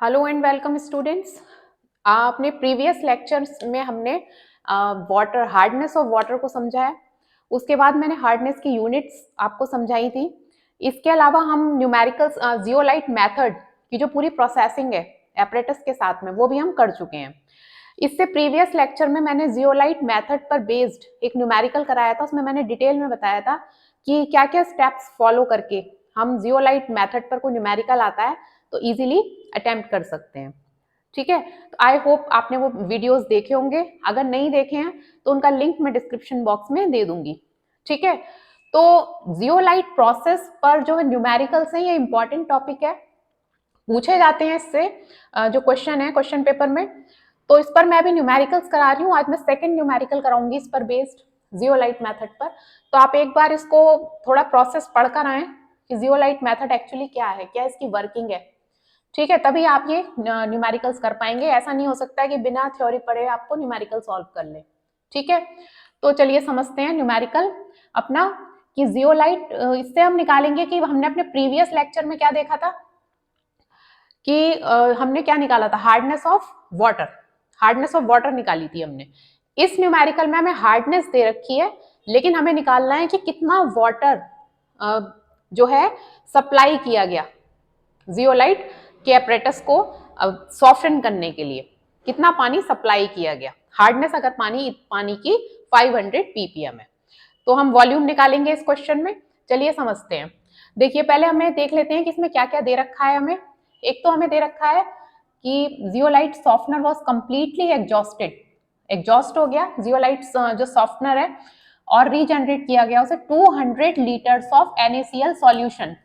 Hello and welcome students. अपने previous lectures में हमने वाटर हार्डनेस ऑफ वाटर को समझा है। उसके बाद मैंने हार्डनेस की यूनिट्स आपको समझाई थी। इसके अलावा हम न्यूमेरिकल जियोलाइट मेथड की जो पूरी प्रोसेसिंग है एपरेटस के साथ में वो भी हम कर चुके हैं। इससे प्रीवियस लेक्चर में मैंने जियोलाइट मेथड पर बेस्ड एक न्यूमेरिकल कराया था। उसमें मैंने डिटेल में बताया था कि क्या क्या स्टेप्स फॉलो करके हम जियोलाइट मेथड पर कोई न्यूमेरिकल आता है तो इजीली अटेम्प्ट कर सकते हैं। ठीक है, तो आई होप आपने वो वीडियोस देखे होंगे। अगर नहीं देखे हैं तो उनका लिंक मैं डिस्क्रिप्शन बॉक्स में दे दूंगी। ठीक है, तो जियोलाइट प्रोसेस पर जो न्यूमेरिकल्स हैं ये इंपॉर्टेंट टॉपिक है, पूछे जाते हैं इससे जो क्वेश्चन है क्वेश्चन पेपर में। तो इस पर मैं अभी न्यूमेरिकल्स करा रही हूँ। आज मैं सेकंड न्यूमेरिकल कराऊंगी इस पर बेस्ड जियोलाइट मेथड पर। तो आप एक बार इसको थोड़ा प्रोसेस पढ़कर आए कि जियोलाइट मेथड एक्चुअली क्या है, क्या इसकी वर्किंग है। ठीक है, तभी आप ये न्यूमेरिकल्स कर पाएंगे। ऐसा नहीं हो सकता है कि बिना थ्योरी पढ़े आपको न्यूमेरिकल सॉल्व कर ले। ठीक है, तो चलिए समझते हैं न्यूमेरिकल अपना कि जियोलाइट इससे हम निकालेंगे कि हमने अपने प्रीवियस लेक्चर में क्या देखा था कि हमने क्या निकाला था, hardness of water. Hardness of water निकाली थी हमने। इस न्यूमेरिकल में हमें हार्डनेस दे रखी है, लेकिन हमें निकालना है कि कितना वाटर जो है सप्लाई किया गया जियोलाइट के एपरेटस को सॉफ्टन करने के लिए, कितना पानी सप्लाई किया गया। हार्डनेस अगर पानी की 500 ppm है तो हम वॉल्यूम निकालेंगे इस क्वेश्चन में। चलिए समझते हैं। देखिए पहले हमें देख लेते हैं कि इसमें क्या क्या दे रखा है हमें। एक तो हमें दे रखा है कि zeolite softener was completely exhausted, exhaust हो गया जियोलाइट जो सॉफ्टनर है, और रीजनरेट किया गया उसे 200 लीटर्स ऑफ NaCl सॉल्यूशन।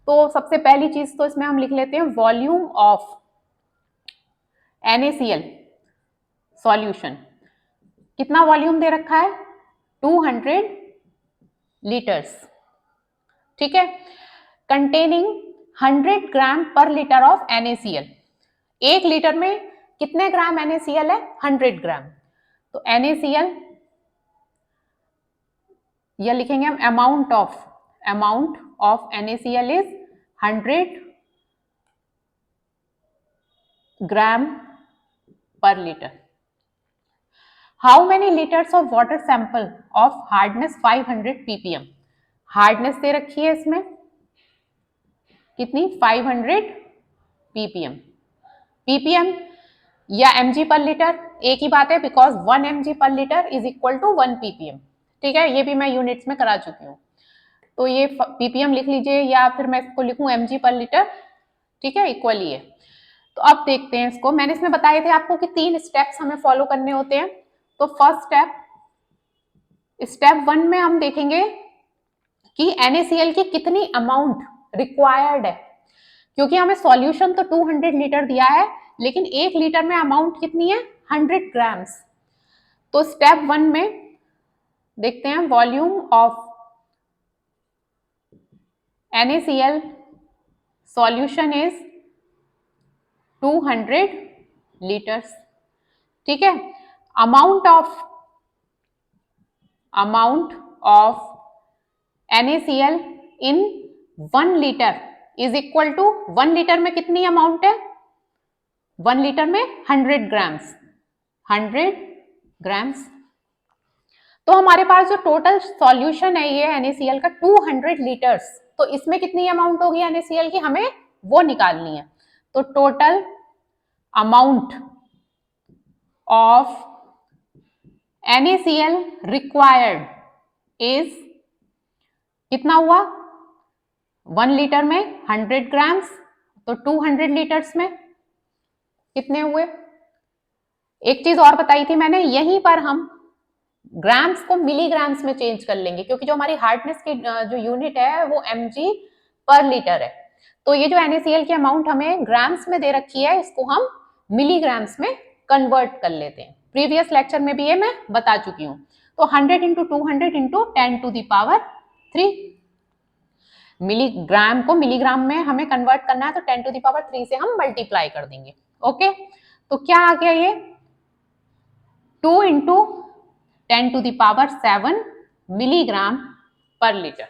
तो सबसे पहली चीज तो इसमें हम लिख लेते हैं वॉल्यूम ऑफ NaCl सॉल्यूशन। कितना वॉल्यूम दे रखा है, 200 लीटर्स। ठीक है, containing 100 gram per litre of NaCl। एक लीटर में कितने ग्राम NaCl है, 100 ग्राम। तो NaCl यह लिखेंगे हम amount of NaCl is 100 gram per litre. How many litres of water sample of hardness 500 ppm। Hardness दे रखी है इसमें कितनी, 500 ppm। ppm या mg पर लीटर एक ही बात है, बिकॉज 1 mg पर litre is equal to 1 ppm। ठीक है, ये भी मैं यूनिट्स में करा चुकी हूँ। तो ये ppm लिख लीजिए या फिर मैं इसको लिखूं mg पर लीटर। ठीक है, इक्वल ही है। तो अब देखते हैं इसको। मैंने इसमें बताए थे आपको कि 3 स्टेप्स हमें फॉलो करने होते हैं। तो फर्स्ट स्टेप 1 में हम देखेंगे कि NaCl की कितनी अमाउंट रिक्वायर्ड है, क्योंकि हमें सॉल्यूशन तो 200 लीटर दिया है, लेकिन एक लीटर में अमाउंट कितनी है, 100 ग्राम्स। तो स्टेप 1 में देखते हैं volume of NaCl solution is 200 litres. ठीक है, amount of NaCl in 1 litre is equal to 1 litre में कितनी अमाउंट है, 1 लीटर में 100 ग्राम्स, 100 ग्राम्स। तो हमारे पास जो टोटल सॉल्यूशन है ये NaCl का 200 लीटर्स। तो इसमें कितनी अमाउंट होगी NaCl की, हमें वो निकालनी है। तो total amount of NaCl required is कितना हुआ, 1 लीटर में 100 ग्राम्स, तो 200 लीटर्स में कितने हुए। एक चीज और बताई थी मैंने, यहीं पर हम ग्राम्स को मिलीग्राम्स में चेंज कर लेंगे, क्योंकि जो हमारी हार्डनेस की जो यूनिट है वो mg पर लीटर है। तो ये जो NaCl की अमाउंट हमें ग्राम्स में दे रखी है, इसको हम मिलीग्राम्स में कन्वर्ट कर लेते हैं। प्रीवियस लेक्चर में भी ये मैं बता चुकी हूँ। तो 100 into 200 into 10 to the power 3। Milligram को मिलीग्राम में हमें कन्वर्ट करना है, तो 10 टू द पावर 3 से हम मल्टीप्लाई कर देंगे। ओके, तो क्या आ गया ये 2 into 10 to the power 7 milligram पर लीटर।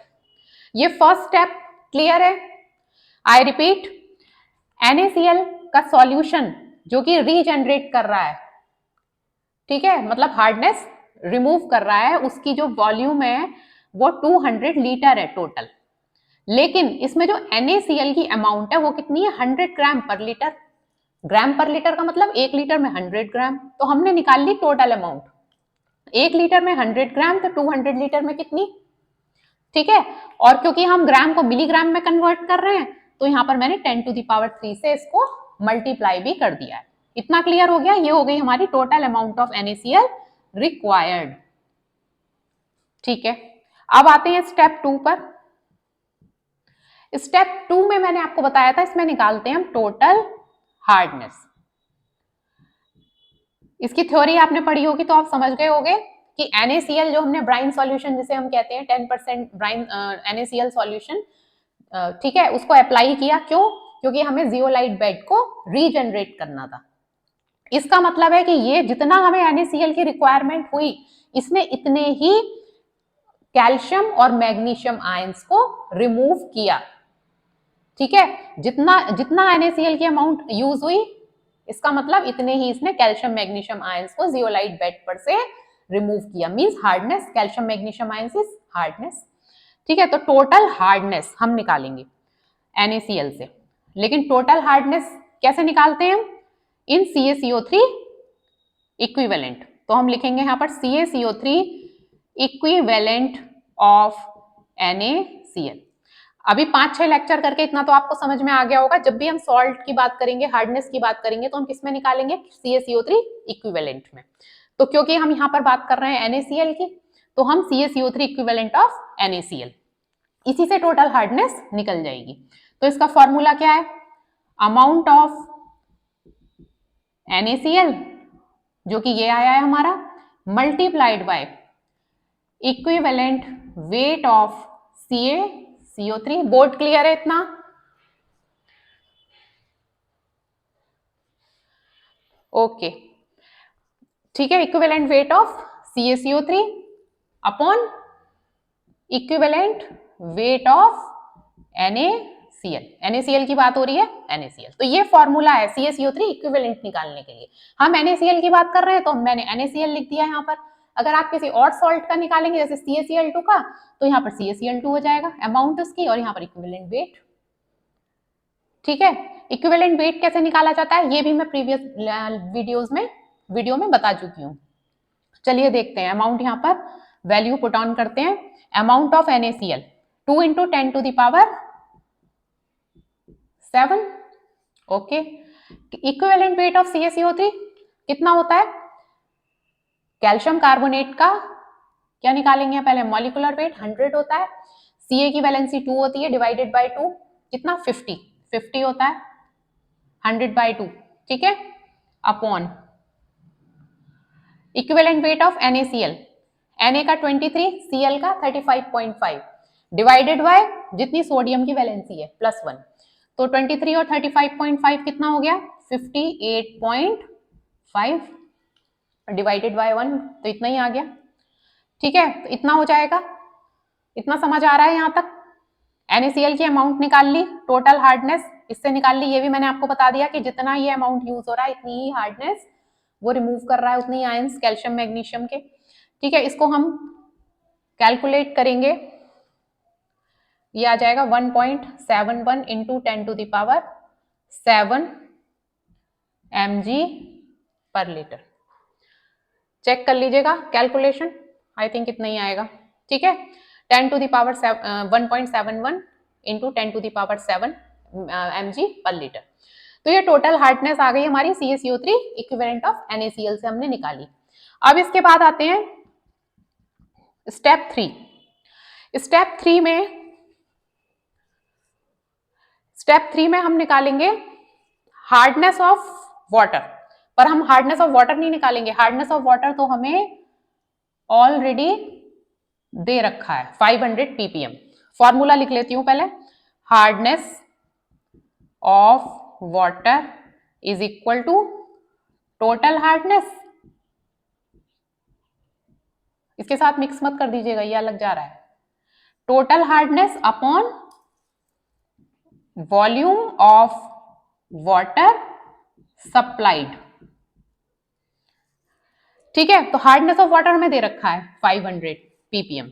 ये फर्स्ट स्टेप क्लियर है। आई रिपीट, NaCl का सॉल्यूशन जो कि रीजनरेट कर रहा है, ठीक है, मतलब हार्डनेस रिमूव कर रहा है, उसकी जो वॉल्यूम है वो 200 लीटर है टोटल। लेकिन इसमें जो NaCl की अमाउंट है वो कितनी है, 100 ग्राम पर लीटर। ग्राम पर लीटर का मतलब 1 लीटर में 100 ग्राम। तो हमने निकाल ली टोटल अमाउंट, 1 लीटर में 100 ग्राम, तो 200 लीटर में कितनी, ठीक है। और क्योंकि हम ग्राम को मिलीग्राम में कन्वर्ट कर रहे हैं, तो यहां पर मैंने 10⁻³ से इसको मल्टीप्लाई भी कर दिया है। इतना क्लियर हो गया, ये हो गई हमारी total amount of NaCl required, ठीक है। अब आते हैं स्टेप 2 पर। स्टेप 2 में मैंने आपको बताया था, इसमें निकालते हैं हम टोटल हार्डनेस। इसकी थ्योरी आपने पढ़ी होगी तो आप समझ गए होंगे कि NaCl जो हमने ब्राइन सॉल्यूशन जिसे हम कहते हैं 10% ब्राइन NaCl सॉल्यूशन, ठीक है, उसको अप्लाई किया। क्यों? क्योंकि हमें जियोलाइट बेड को रीजनरेट करना था। इसका मतलब है कि ये जितना हमें NaCl की रिक्वायरमेंट हुई, इसने इतने ही कैल्शियम और मैग्नीशियम आयंस को रिमूव किया, ठीक है। जितना जितना NaCl की अमाउंट यूज हुई, इसका मतलब इतने ही इसने कैल्शियम मैग्नीशियम आयंस को जियोलाइट बेड पर से रिमूव किया, means hardness, calcium magnesium ions is hardness, ठीक है। तो टोटल हार्डनेस हम निकालेंगे NaCl से, लेकिन टोटल हार्डनेस कैसे निकालते हैं हम, इन CaCO3 इक्विवेलेंट। तो हम लिखेंगे यहां पर CaCO3 इक्विवेलेंट ऑफ NaCl। अभी 5-6 लेक्चर करके इतना तो आपको समझ में आ गया होगा, जब भी हम सॉल्ट की बात करेंगे, हार्डनेस की बात करेंगे, तो हम किस में निकालेंगे, CaCO3 इक्विवेलेंट में। तो क्योंकि हम यहाँ पर बात कर रहे हैं NaCl की, तो हम CaCO3 इक्विवेलेंट ऑफ NaCl, इसी से टोटल हार्डनेस निकल जाएगी। तो इसका फॉर्मूला क्या है, अमाउंट ऑफ NaCl जो कि ये आया है हमारा, multiplied by equivalent weight of CaCO3। Board clear है इतना? ओके, ठीक है। Equivalent weight of CaCO3 upon equivalent weight of NaCl। NaCl की बात हो रही है, NaCl। तो ये फॉर्मूला है CaCO3 इक्विवेलेंट निकालने के लिए। हम NaCl की बात कर रहे हैं तो मैंने NaCl लिख दिया यहाँ पर। अगर आप किसी और सॉल्ट का निकालेंगे जैसे CaCl2 का, तो यहाँ पर CaCl2 हो जाएगा अमाउंट उसकी, और यहाँ पर इक्विवेलेंट वेट, ठीक है। इक्विवेलेंट वेट कैसे निकाला जाता है ये भी मैं प्रीवियस वीडियो में बता चुकी हूँ। चलिए देखते हैं, अमाउंट यहाँ पर वैल्यू पुट ऑन करते हैं। Amount of NaCl 2 × 10⁻7। Okay, equivalent weight of CaCO3 कितना होता है, कैल्शियम कार्बोनेट का क्या निकालेंगे पहले, मॉलिक्यूलर वेट 100 होता है, Ca की वैलेंसी 2 होती है, डिवाइडेड बाय 2 कितना, 50 होता है, 100/2, ठीक है, upon equivalent weight of NaCl, Na का 23, Cl का 35.5, डिवाइडेड बाय जितनी सोडियम की वैलेंसी है +1, तो 23 और 35.5 कितना हो गया, 58.5, डिवाइडेड बाय 1, तो इतना ही आ गया, ठीक है। तो इतना हो जाएगा, इतना समझ आ रहा है यहाँ तक। NaCl की अमाउंट निकाल ली, टोटल हार्डनेस इससे निकाल ली। ये भी मैंने आपको बता दिया कि जितना ये अमाउंट यूज हो रहा है इतनी ही हार्डनेस वो रिमूव कर रहा है, उतनी आयंस कैल्शियम मैग्नीशियम के, ठीक है। इसको हम कैलकुलेट करेंगे, ये आ जाएगा 1.71 × 10⁻7 mg/L। चेक कर लीजिएगा कैलकुलेशन, आई थिंक इतना ही आएगा, ठीक है। 1.71 × 10⁻7 mg/L। तो ये टोटल हार्डनेस आ गई हमारी CaCO3 इक्विवेलेंट ऑफ NaCl से हमने निकाली। अब इसके बाद आते हैं स्टेप 3। स्टेप 3 में हम निकालेंगे हार्डनेस ऑफ वाटर, पर हम हार्डनेस ऑफ वाटर नहीं निकालेंगे, हार्डनेस ऑफ वाटर तो हमें ऑलरेडी दे रखा है 500 ppm। फॉर्मूला लिख लेती हूं पहले, hardness of water is equal to total hardness, इसके साथ मिक्स मत कर दीजिएगा, ये अलग जा रहा है, total hardness upon volume of water supplied. ठीक है, तो हार्डनेस ऑफ वाटर हमें दे रखा है 500 ppm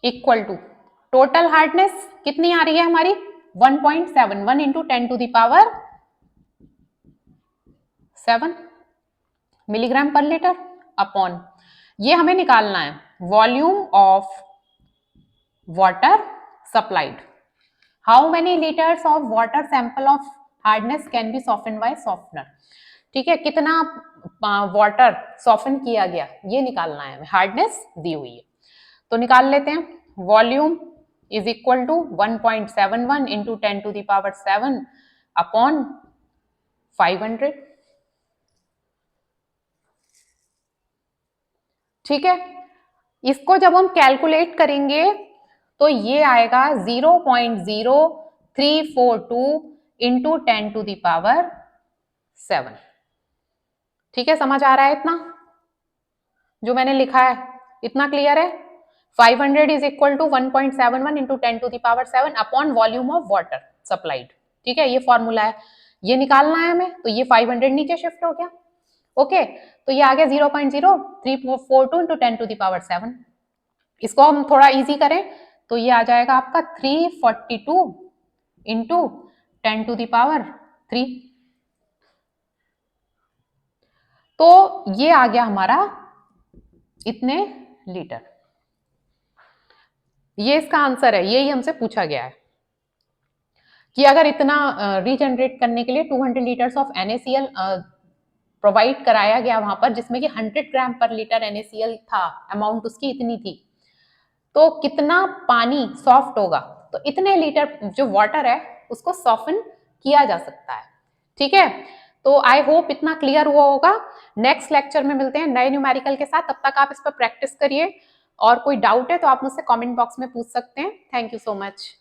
equal to total hardness कितनी आ रही है हमारी 1.71 into 10 to the power 7 milligram पर लीटर अपॉन, ये हमें निकालना है volume of water supplied. How many litres of water sample of hardness can be soften by softener. ठीक है, कितना वाटर सॉफ्टन किया गया ये निकालना है, हार्डनेस दी हुई है तो निकाल लेते हैं। Volume is equal to 1.71 into 10 to the power 7 upon 500। ठीक है, इसको जब हम कैलकुलेट करेंगे तो ये आएगा 0.0342 इंटू 10 टू द पावर 7। ठीक है, समझ आ रहा है इतना जो मैंने लिखा है, इतना क्लियर है। 500 is equal to 1.71 into 10 to the power 7 upon volume of water supplied. ठीक है, ये फॉर्मूला है, ये निकालना है हमें, तो ये 500 नीचे शिफ्ट हो गया। ओके, तो ये आ गया 0.0342 इंटू 10 टू द पावर 7। इसको हम थोड़ा इजी करें तो ये आ जाएगा आपका 342 इंटू 10 टू द पावर 3। तो ये आ गया हमारा इतने लीटर। ये इसका आंसर है, यही हमसे पूछा गया है कि अगर इतना रीजनरेट करने के लिए 200 लीटर्स ऑफ NaCl प्रोवाइड कराया गया वहां पर, जिसमें कि 100 ग्राम पर लीटर NaCl था, अमाउंट उसकी इतनी थी, तो कितना पानी सॉफ्ट होगा, तो इतने लीटर जो वाटर है उसको सॉफ्टन किया जा सकता है। ठीक है, तो आई होप इतना क्लियर हुआ होगा। नेक्स्ट लेक्चर में मिलते हैं नए न्यूमेरिकल के साथ, तब तक आप इस पर प्रैक्टिस करिए और कोई डाउट है तो आप मुझसे कमेंट बॉक्स में पूछ सकते हैं। Thank you so much.